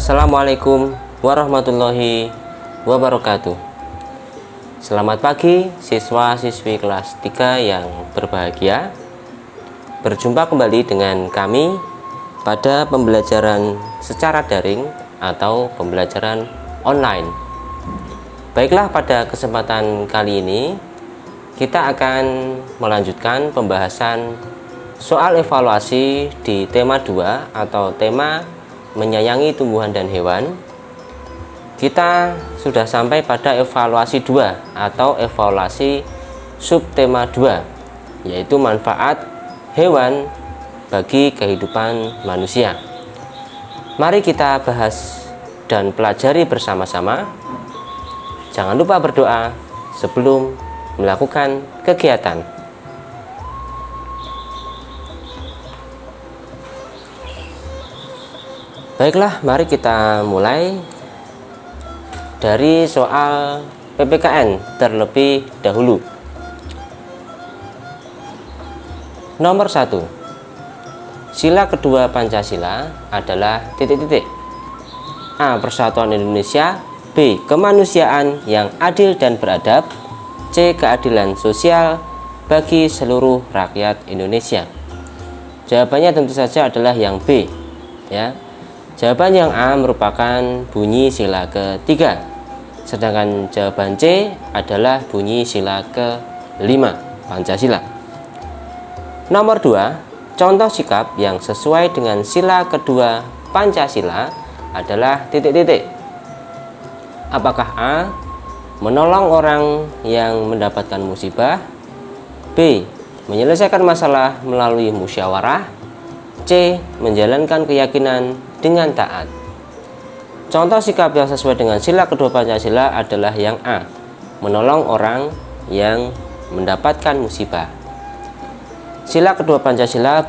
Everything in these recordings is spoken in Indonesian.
Assalamualaikum warahmatullahi wabarakatuh. Selamat pagi siswa-siswi kelas 3 yang berbahagia. Berjumpa kembali dengan kami pada pembelajaran secara daring atau pembelajaran online. Baiklah, pada kesempatan kali ini kita akan melanjutkan pembahasan soal evaluasi di tema 2 atau tema menyayangi tumbuhan dan hewan. Kita sudah sampai pada evaluasi 2 atau evaluasi subtema 2, yaitu manfaat hewan bagi kehidupan manusia. Mari kita bahas dan pelajari bersama-sama. Jangan lupa berdoa sebelum melakukan kegiatan. Baiklah, mari kita mulai dari soal PPKN terlebih dahulu. Nomor 1. Sila kedua Pancasila adalah titik-titik. A. Persatuan Indonesia. B. Kemanusiaan yang adil dan beradab. C. Keadilan sosial bagi seluruh rakyat Indonesia. Jawabannya tentu saja adalah yang B, ya. Jawaban yang A merupakan bunyi sila ketiga, sedangkan jawaban C adalah bunyi sila ke-5 Pancasila. Nomor 2, contoh sikap yang sesuai dengan sila kedua Pancasila adalah titik-titik. Apakah A. menolong orang yang mendapatkan musibah? B. menyelesaikan masalah melalui musyawarah? C. menjalankan keyakinan dengan taat. Contoh sikap yang sesuai dengan sila kedua Pancasila adalah yang A. menolong orang yang mendapatkan musibah. Sila kedua Pancasila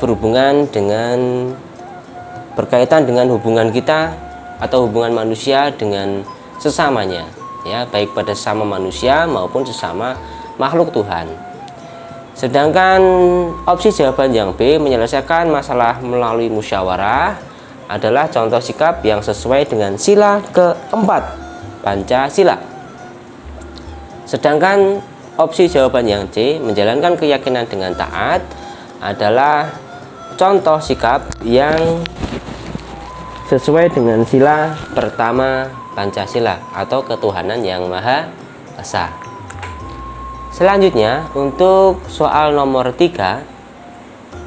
berkaitan dengan hubungan kita atau hubungan manusia dengan sesamanya, ya, baik pada sesama manusia maupun sesama makhluk Tuhan. Sedangkan opsi jawaban yang B, menyelesaikan masalah melalui musyawarah, adalah contoh sikap yang sesuai dengan sila keempat Pancasila. Sedangkan opsi jawaban yang C, menjalankan keyakinan dengan taat, adalah contoh sikap yang sesuai dengan sila pertama Pancasila atau ketuhanan yang Maha Esa. Selanjutnya, untuk soal nomor 3,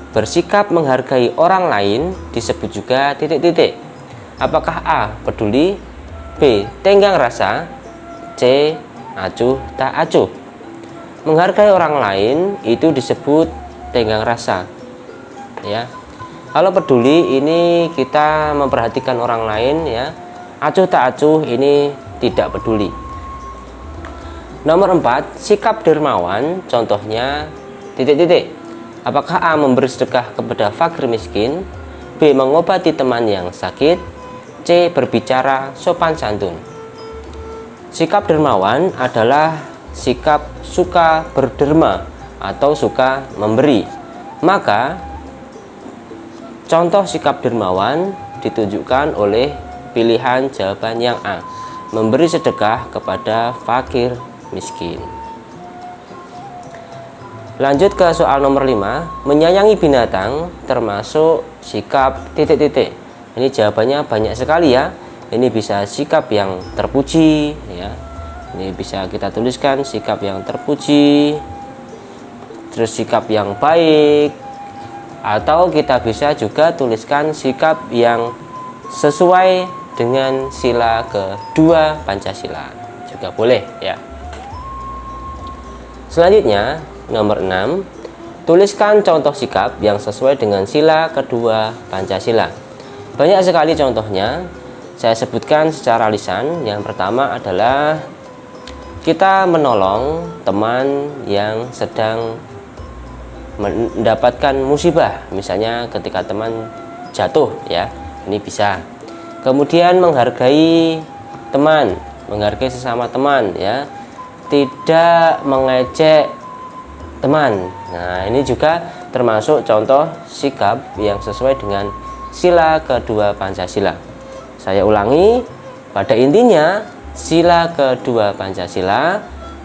bersikap menghargai orang lain disebut juga titik-titik. Apakah A. peduli? B. tenggang rasa? C. acuh tak acuh? Menghargai orang lain itu disebut tenggang rasa, ya. Kalau peduli ini kita memperhatikan orang lain, ya. Acuh tak acuh ini tidak peduli. Nomor 4, sikap dermawan, contohnya titik-titik. Apakah A. memberi sedekah kepada fakir miskin? B. mengobati teman yang sakit? C. berbicara sopan santun? Sikap dermawan adalah sikap suka berderma atau suka memberi. Maka contoh sikap dermawan ditunjukkan oleh pilihan jawaban yang A, memberi sedekah kepada fakir miskin. Lanjut ke soal nomor 5, menyayangi binatang termasuk sikap titik-titik. Ini jawabannya banyak sekali, ya. Ini bisa sikap yang terpuji, ya. Ini bisa kita tuliskan sikap yang terpuji, terus sikap yang baik, atau kita bisa juga tuliskan sikap yang sesuai dengan sila kedua Pancasila, juga boleh, ya. Selanjutnya, nomor 6, tuliskan contoh sikap yang sesuai dengan sila kedua Pancasila. Banyak sekali contohnya, saya sebutkan secara lisan. Yang pertama adalah kita menolong teman yang sedang mendapatkan musibah, misalnya ketika teman jatuh, ya, ini bisa. Kemudian menghargai teman, menghargai sesama teman, ya, tidak mengejek teman. Nah, ini juga termasuk contoh sikap yang sesuai dengan sila kedua Pancasila. Saya ulangi, pada intinya sila kedua Pancasila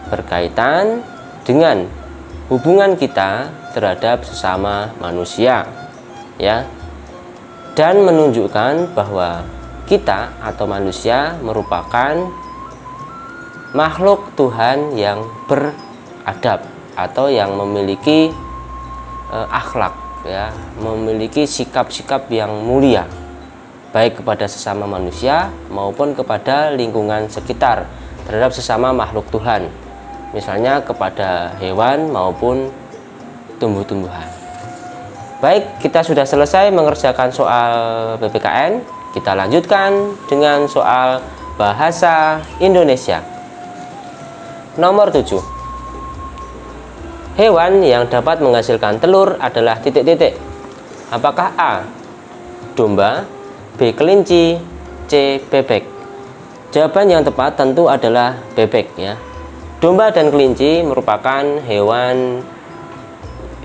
berkaitan dengan hubungan kita terhadap sesama manusia, ya, dan menunjukkan bahwa kita atau manusia merupakan makhluk Tuhan yang beradab atau yang memiliki akhlak, ya, memiliki sikap-sikap yang mulia baik kepada sesama manusia maupun kepada lingkungan sekitar terhadap sesama makhluk Tuhan, misalnya kepada hewan maupun tumbuh-tumbuhan. Baik, kita sudah selesai mengerjakan soal PPKN. Kita lanjutkan dengan soal bahasa Indonesia. Nomor 7. Hewan yang dapat menghasilkan telur adalah titik-titik. Apakah A. domba, B. kelinci, C. bebek? Jawaban yang tepat tentu adalah bebek, ya. Domba dan kelinci merupakan hewan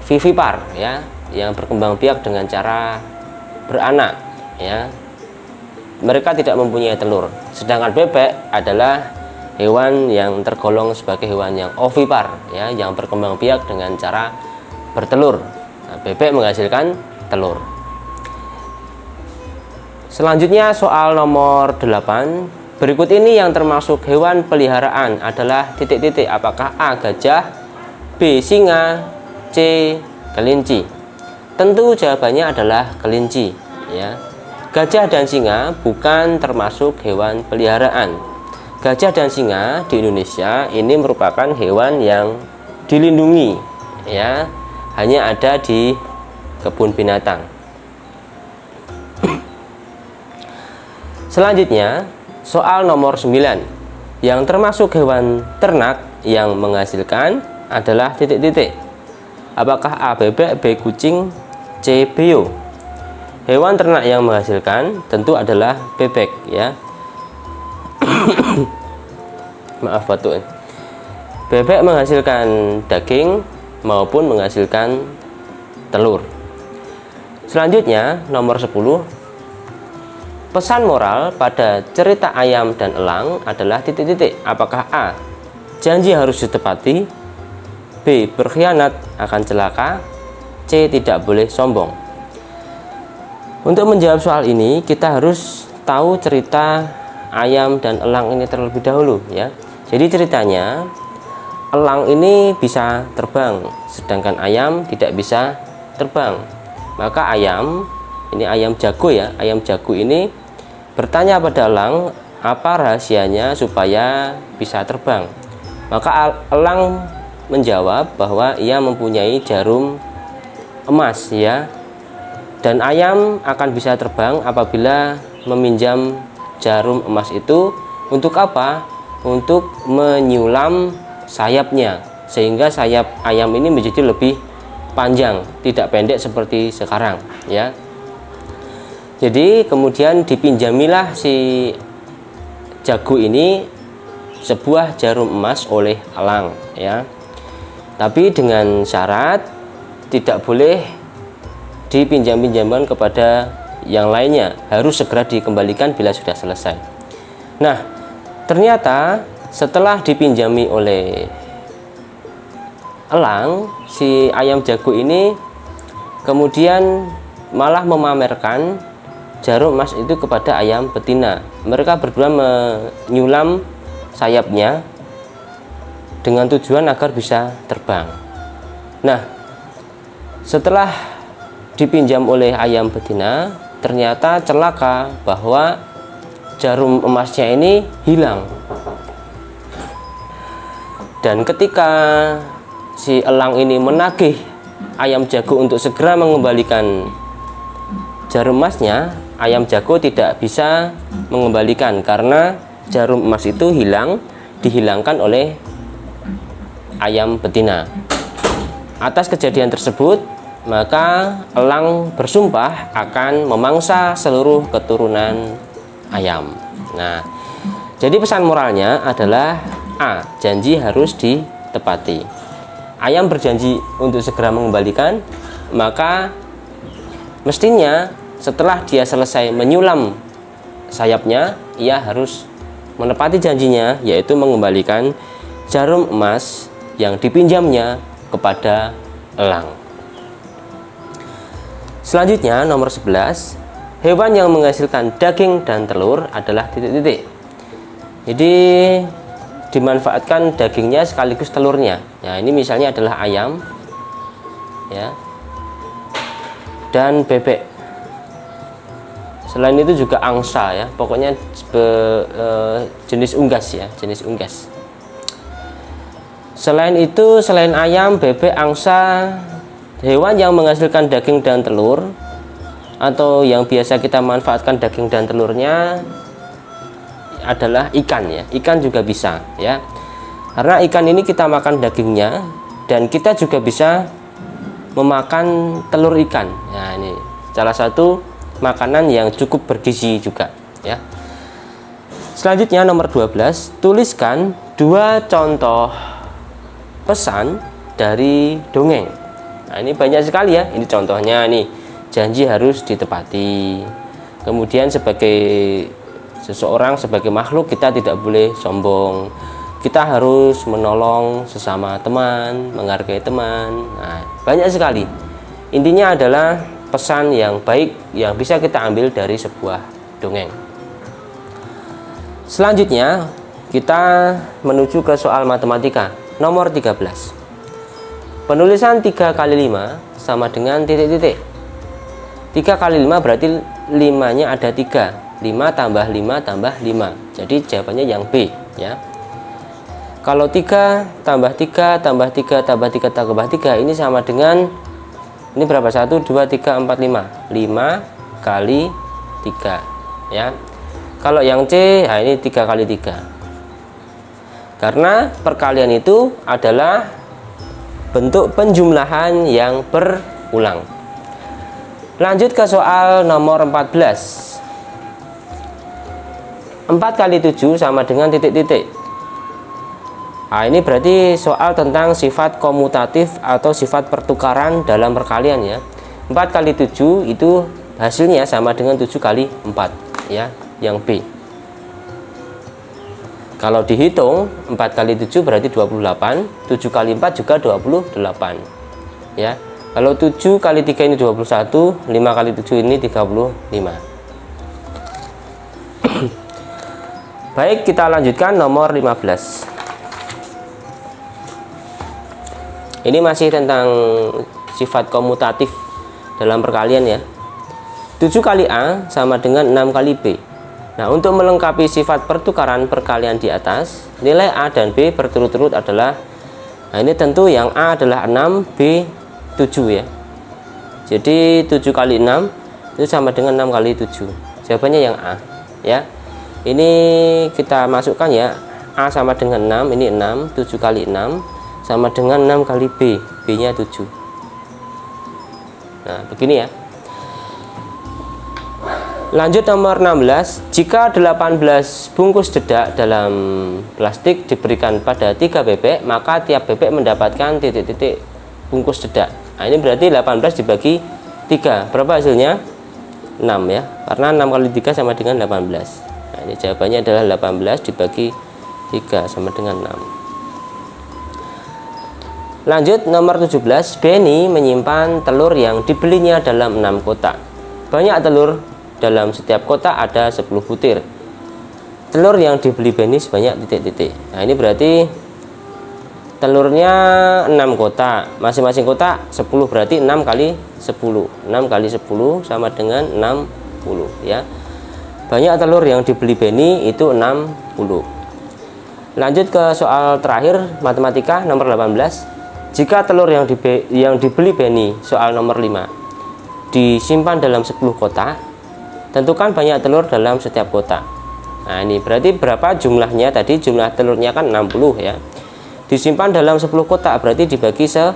vivipar, ya, yang berkembang biak dengan cara beranak, ya. Mereka tidak mempunyai telur. Sedangkan bebek adalah hewan yang tergolong sebagai hewan yang ovipar, ya, yang berkembang biak dengan cara bertelur. Nah, bebek menghasilkan telur. Selanjutnya soal nomor 8. Berikut ini yang termasuk hewan peliharaan adalah titik-titik. Apakah A. gajah, B. singa, C. kelinci? Tentu jawabannya adalah kelinci, ya. Gajah dan singa bukan termasuk hewan peliharaan. Gajah dan singa di Indonesia ini merupakan hewan yang dilindungi, ya, hanya ada di kebun binatang. Selanjutnya soal nomor 9. Yang termasuk hewan ternak yang menghasilkan adalah titik-titik. Apakah A. bebek, B. kucing, C. beo? Hewan ternak yang menghasilkan tentu adalah bebek, ya. Maaf batuk. Bebek menghasilkan daging maupun menghasilkan telur. Selanjutnya nomor 10. Pesan moral pada cerita ayam dan elang adalah titik-titik. Apakah A. janji harus ditepati, B. berkhianat akan celaka, C. tidak boleh sombong? Untuk menjawab soal ini kita harus tahu cerita ayam dan elang ini terlebih dahulu, ya. Jadi ceritanya elang ini bisa terbang sedangkan ayam tidak bisa terbang. Maka ayam, ini ayam jago, ya, ayam jago ini bertanya pada elang apa rahasianya supaya bisa terbang. Maka elang menjawab bahwa ia mempunyai jarum emas, ya. Dan ayam akan bisa terbang apabila meminjam jarum emas itu untuk apa? Untuk menyulam sayapnya, sehingga sayap ayam ini menjadi lebih panjang, tidak pendek seperti sekarang, ya. Jadi kemudian dipinjamilah si jago ini sebuah jarum emas oleh elang, ya. Tapi dengan syarat tidak boleh dipinjam-pinjamkan kepada yang lainnya, harus segera dikembalikan bila sudah selesai. Nah, ternyata setelah dipinjami oleh elang, si ayam jago ini kemudian malah memamerkan jarum emas itu kepada ayam betina. Mereka berdua menyulam sayapnya dengan tujuan agar bisa terbang. Nah, setelah dipinjam oleh ayam betina, ternyata celaka bahwa jarum emasnya ini hilang. Dan ketika si elang ini menagih ayam jago untuk segera mengembalikan jarum emasnya, ayam jago tidak bisa mengembalikan karena jarum emas itu dihilangkan oleh ayam betina. Atas kejadian tersebut, maka elang bersumpah akan memangsa seluruh keturunan ayam. Nah, jadi pesan moralnya adalah A. janji harus ditepati. Ayam berjanji untuk segera mengembalikan, maka mestinya setelah dia selesai menyulam sayapnya, ia harus menepati janjinya, yaitu mengembalikan jarum emas yang dipinjamnya kepada elang. Selanjutnya nomor 11, hewan yang menghasilkan daging dan telur adalah titik-titik. Jadi dimanfaatkan dagingnya sekaligus telurnya. Nah, ini misalnya adalah ayam ya, dan bebek. Selain itu juga angsa ya, pokoknya jenis unggas ya, jenis unggas. Selain itu, selain ayam, bebek, angsa, hewan yang menghasilkan daging dan telur atau yang biasa kita manfaatkan daging dan telurnya adalah ikan ya. Ikan juga bisa ya. Karena ikan ini kita makan dagingnya dan kita juga bisa memakan telur ikan. Nah, ini salah satu makanan yang cukup bergizi juga ya. Selanjutnya nomor 12, tuliskan 2 contoh pesan dari dongeng. Nah, ini banyak sekali ya. Ini contohnya nih, janji harus ditepati. Kemudian sebagai seseorang, sebagai makhluk, kita tidak boleh sombong. Kita harus menolong sesama teman, menghargai teman. Nah, banyak sekali. Intinya adalah pesan yang baik yang bisa kita ambil dari sebuah dongeng. Selanjutnya kita menuju ke soal matematika nomor 13. Penulisan 3 kali 5 sama dengan titik-titik. 3 kali 5 berarti 5-nya ada 3. 5 tambah 5 tambah 5. Jadi jawabannya yang B ya. Kalau 3 tambah 3 tambah 3 tambah 3 tambah 3 ini sama dengan, ini berapa? 1, 2, 3, 4, 5. 5 kali 3 ya. Kalau yang C, nah ini 3 kali 3. Karena perkalian itu adalah bentuk penjumlahan yang berulang. Lanjut ke soal nomor 14. 4 kali 7 sama dengan titik-titik. Nah, ini berarti soal tentang sifat komutatif atau sifat pertukaran dalam perkalian ya. 4 kali 7 itu hasilnya sama dengan 7 kali 4 ya, yang B. Kalau dihitung 4 kali 7 berarti 28, 7 kali 4 juga 28 ya. Kalau 7 kali 3 ini 21, 5 kali 7 ini 35. Baik, kita lanjutkan nomor 15. Ini masih tentang sifat komutatif dalam perkalian ya. 7 kali A sama dengan 6 kali B. Nah, untuk melengkapi sifat pertukaran perkalian di atas, nilai A dan B berturut-turut adalah, nah ini tentu yang A adalah 6, B 7 ya. Jadi 7 kali 6 itu sama dengan 6 kali 7. Jawabannya yang A ya. Ini kita masukkan ya. A sama dengan 6, ini 6, 7 kali 6 sama dengan 6 kali B, B nya 7. Nah begini ya. Lanjut nomor 16. Jika 18 bungkus dedak dalam plastik diberikan pada 3 bebek, maka tiap bebek mendapatkan titik-titik bungkus dedak. Nah ini berarti 18 dibagi 3, berapa hasilnya? 6 ya, karena 6 kali 3 sama dengan 18. Nah ini jawabannya adalah 18 dibagi 3 sama dengan 6. Lanjut nomor 17. Benny menyimpan telur yang dibelinya dalam 6 kotak. Banyak telur dalam setiap kotak ada 10 butir. Telur yang dibeli Benny sebanyak titik-titik. Nah ini berarti telurnya 6 kotak, masing-masing kotak 10, berarti 6 kali 10. 6 kali 10 sama dengan 60 ya. Banyak telur yang dibeli Benny itu 60. Lanjut ke soal terakhir matematika nomor 18. Jika telur yang dibeli Benny, soal nomor 5, disimpan dalam 10 kotak, tentukan banyak telur dalam setiap kotak. Nah ini berarti berapa jumlahnya tadi? Jumlah telurnya kan 60 ya. Disimpan dalam 10 kotak berarti dibagi 10.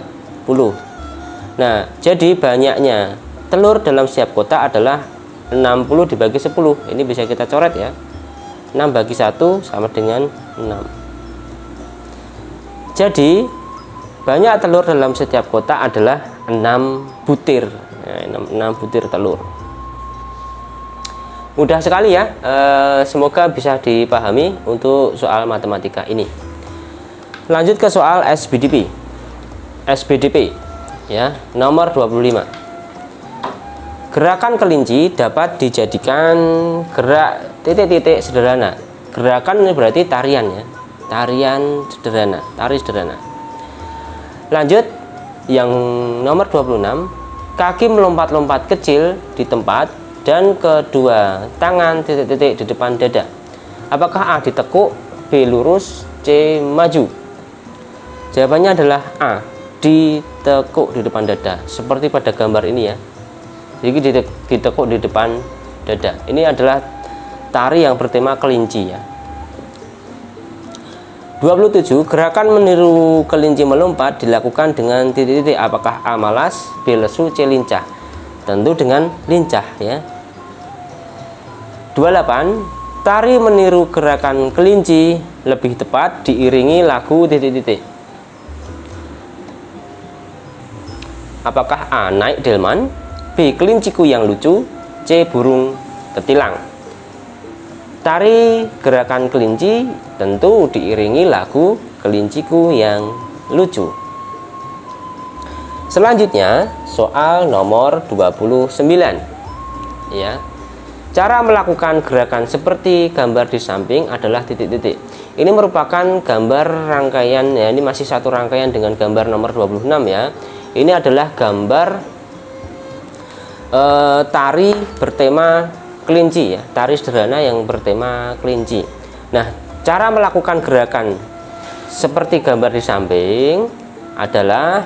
Nah jadi banyaknya telur dalam setiap kotak adalah 60 dibagi 10. Ini bisa kita coret ya. 6 bagi 1 sama dengan 6. Jadi banyak telur dalam setiap kotak adalah 6 butir. Nah, 6 butir telur. Mudah sekali ya, semoga bisa dipahami untuk soal matematika ini. Lanjut ke soal SBDP. SBDP ya, nomor 25. Gerakan kelinci dapat dijadikan gerak titik-titik sederhana. Gerakan ini berarti tarian ya, tarian sederhana, tari sederhana. Lanjut yang nomor 26. Kaki melompat-lompat kecil di tempat dan kedua tangan titik-titik di depan dada. Apakah A ditekuk, B lurus, C maju? Jawabannya adalah A, ditekuk di depan dada, seperti pada gambar ini ya. Jadi ditekuk di depan dada. Ini adalah tari yang bertema kelinci ya. 27. Gerakan meniru kelinci melompat dilakukan dengan titik-titik. Apakah A malas, B lesu, C lincah? Tentu dengan lincah ya. 28. Tari meniru gerakan kelinci lebih tepat diiringi lagu titik-titik. Apakah A naik delman, B kelinciku yang lucu, C burung ketilang? Tari gerakan kelinci tentu diiringi lagu kelinciku yang lucu. Selanjutnya soal nomor 29 ya. Cara melakukan gerakan seperti gambar di samping adalah titik-titik. Ini merupakan gambar rangkaian ya, ini masih satu rangkaian dengan gambar nomor 26 ya. Ini adalah gambar tari bertema kelinci ya, tari sederhana yang bertema kelinci. Nah, cara melakukan gerakan seperti gambar di samping adalah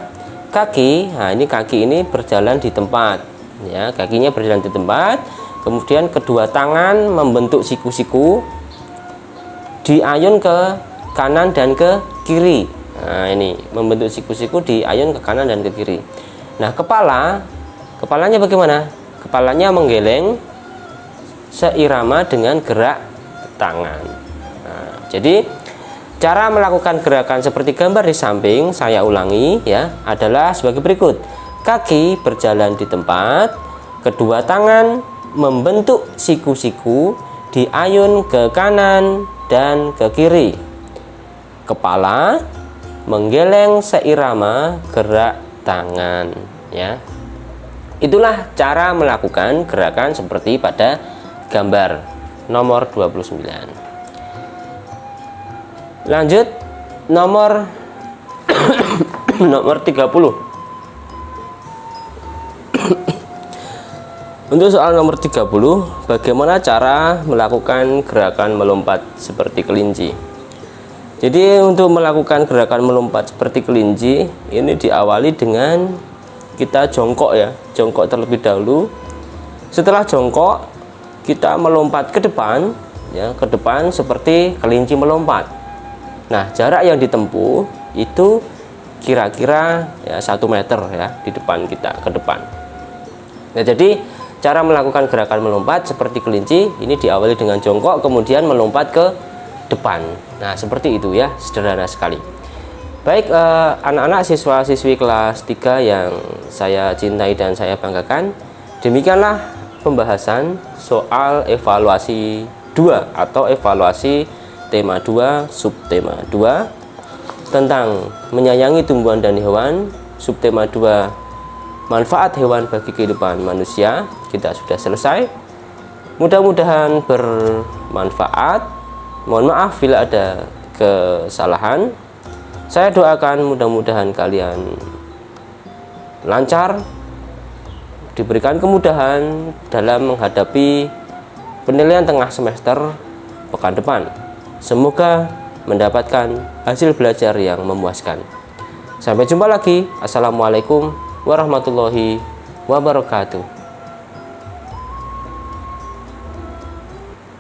kaki. Nah, ini kaki ini berjalan di tempat ya, kakinya berjalan di tempat. Kemudian kedua tangan membentuk siku-siku, diayun ke kanan dan ke kiri. Nah, ini membentuk siku-siku, diayun ke kanan dan ke kiri. Nah, kepalanya bagaimana? Kepalanya menggeleng seirama dengan gerak tangan. Nah, jadi cara melakukan gerakan seperti gambar di samping, saya ulangi ya, adalah sebagai berikut. Kaki berjalan di tempat, kedua tangan membentuk siku-siku, diayun ke kanan dan ke kiri. Kepala menggeleng seirama gerak tangan ya. Itulah cara melakukan gerakan seperti pada gambar nomor 29. Lanjut nomor nomor 30. Untuk soal nomor 30, bagaimana cara melakukan gerakan melompat seperti kelinci? Jadi untuk melakukan gerakan melompat seperti kelinci, ini diawali dengan kita jongkok ya, jongkok terlebih dahulu. Setelah jongkok, kita melompat ke depan ya, ke depan seperti kelinci melompat. Nah, jarak yang ditempuh itu kira-kira ya 1 meter ya, di depan kita, ke depan. Nah, jadi cara melakukan gerakan melompat seperti kelinci ini diawali dengan jongkok, kemudian melompat ke depan. Nah, seperti itu ya, sederhana sekali. Baik, anak-anak siswa-siswi kelas 3 yang saya cintai dan saya banggakan, demikianlah pembahasan soal evaluasi 2 atau evaluasi tema 2 subtema 2 tentang menyayangi tumbuhan dan hewan, subtema 2 manfaat hewan bagi kehidupan manusia. Kita sudah selesai. Mudah-mudahan bermanfaat. Mohon maaf bila ada kesalahan. Saya doakan mudah-mudahan kalian lancar, diberikan kemudahan dalam menghadapi penilaian tengah semester pekan depan. Semoga mendapatkan hasil belajar yang memuaskan. Sampai jumpa lagi. Assalamualaikum warahmatullahi wabarakatuh.